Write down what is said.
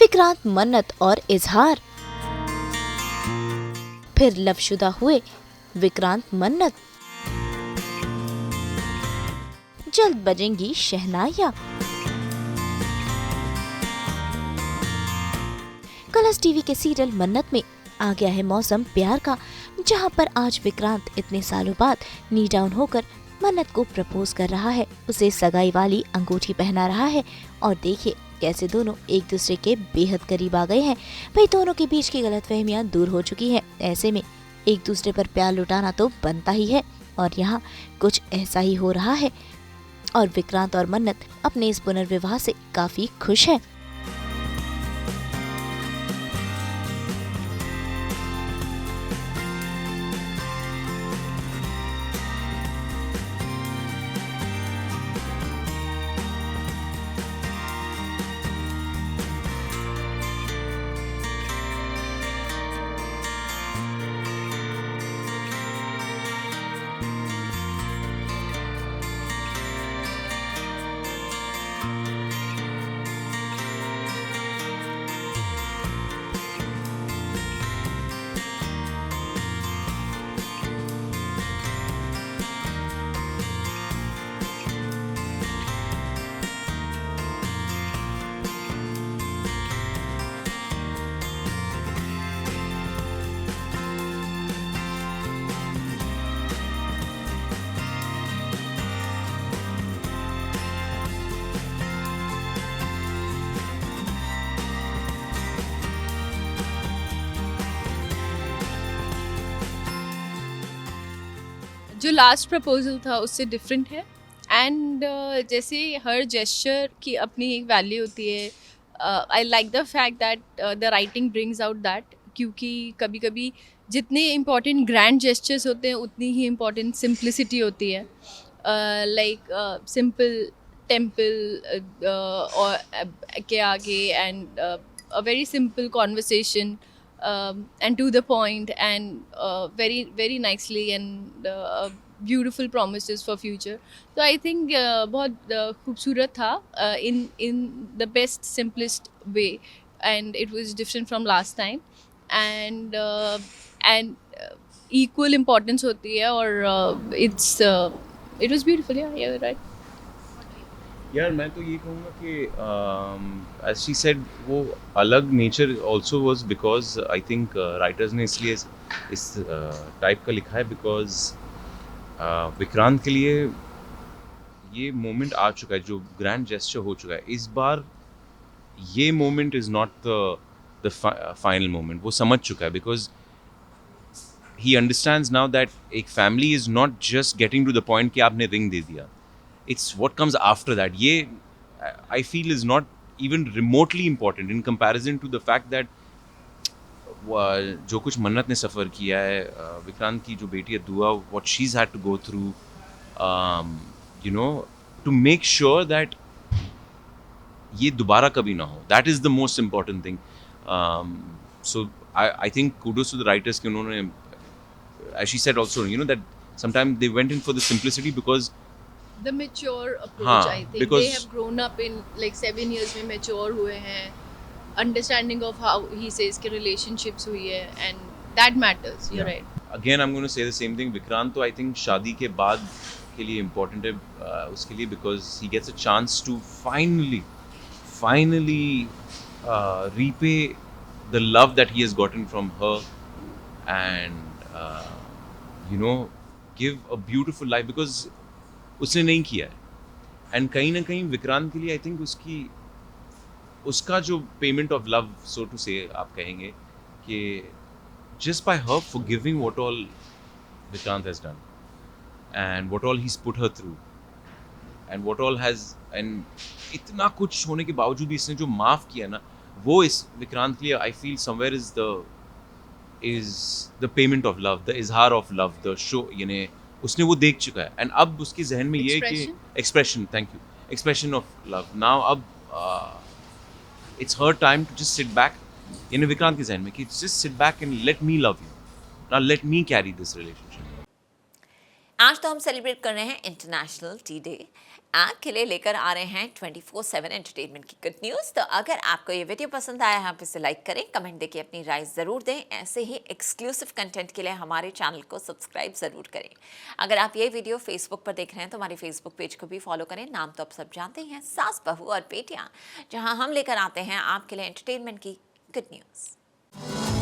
विक्रांत, मन्नत और इजहार। फिर लवशुदा हुए विक्रांत मन्नत। जल्द बजेंगी शहनाइयां। कलर्स टीवी के सीरियल मन्नत में आ गया है मौसम प्यार का, जहां पर आज विक्रांत इतने सालों बाद नी डाउन होकर मन्नत को प्रपोज कर रहा है, उसे सगाई वाली अंगूठी पहना रहा है। और देखिए कैसे दोनों एक दूसरे के बेहद करीब आ गए हैं। भाई दोनों के बीच की गलतफहमियां दूर हो चुकी हैं। ऐसे में एक दूसरे पर प्यार लुटाना तो बनता ही है, और यहाँ कुछ ऐसा ही हो रहा है। और विक्रांत और मन्नत अपने इस पुनर्विवाह से काफी खुश हैं। जो लास्ट प्रपोजल था उससे डिफरेंट है। एंड जैसे हर जेस्चर की अपनी एक वैल्यू होती है। I like the fact that the writing brings out that, क्योंकि कभी कभी जितने इम्पॉर्टेंट ग्रैंड जेस्चर्स होते हैं उतनी ही इम्पॉर्टेंट सिंप्लिसिटी होती है। लाइक सिंपल टेम्पल और के आगे and a very simple conversation, and to the point, and very nicely, and beautiful promises for future. So I think बहुत खूबसूरत था in the best simplest way, and it was different from last time, and equal importance होती है, और it was beautiful. Yeah, you're right. यार मैं तो ये कहूँगा कि एज शी सेड वो अलग nature also was because I think writers ने इसलिए इस टाइप का लिखा है बिकॉज विक्रांत के लिए ये मोमेंट आ चुका है जो ग्रैंड जेस्चर हो चुका है। इस बार ये moment is not the final moment, वो समझ चुका है because he understands now that एक family is not just getting to the point कि आपने रिंग दे दिया, it's what comes after that. Ye I feel is not even remotely important in comparison to the fact that जो कुछ मन्नत ने सफ़र किया है, विक्रांत की जो बेटी है दुआ, what she's had to go through, you know, to make sure that ये दोबारा कभी ना हो, that is the most important thing. So I think kudos to the writers कि उन्होंने, as she said also, you know, that sometimes they went in for the simplicity because The mature approach, हाँ, I think because they have grown up in like 7 years में mature हुए हैं, understanding of how he says कि relationships हुई है, and that matters. You're right. Again, I'm going to say the same thing. Vikrant तो I think शादी के बाद के लिए important है उसके लिए, because he gets a chance to finally repay the love that he has gotten from her, and you know, give a beautiful life because उसने नहीं किया है। एंड कहीं ना कहीं विक्रांत के लिए आई थिंक उसका जो payment of love, so to say आप कहेंगे कि just by her forgiving what all Vikrant has done and what all he has put her through and what all has, and इतना कुछ होने के बावजूद भी इसने जो माफ़ किया ना, वो इस विक्रांत के लिए I feel somewhere is the payment of love, the इजहार ऑफ लव, द शो, यानी उसने वो देख चुका है। एंड अब उसके जहन में ये है कि expression, thank you, expression of love now, अब it's her time to just sit back, यानी विक्रांत के जहन में कि just sit back and let me love you, now let me carry this relationship. आज तो हम सेलिब्रेट कर रहे हैं इंटरनेशनल टी डे। आपके लिए लेकर आ रहे हैं 24/7 एंटरटेनमेंट की गुड न्यूज़। तो अगर आपको ये वीडियो पसंद आया है, आप इसे लाइक करें, कमेंट देके अपनी राय ज़रूर दें। ऐसे ही एक्सक्लूसिव कंटेंट के लिए हमारे चैनल को सब्सक्राइब ज़रूर करें। अगर आप ये वीडियो फेसबुक पर देख रहे हैं तो हमारे फेसबुक पेज को भी फॉलो करें। नाम तो आप सब जानते हैं, सास बहू और बेटियाँ, जहाँ हम लेकर आते हैं आपके लिए एंटरटेनमेंट की गुड न्यूज़।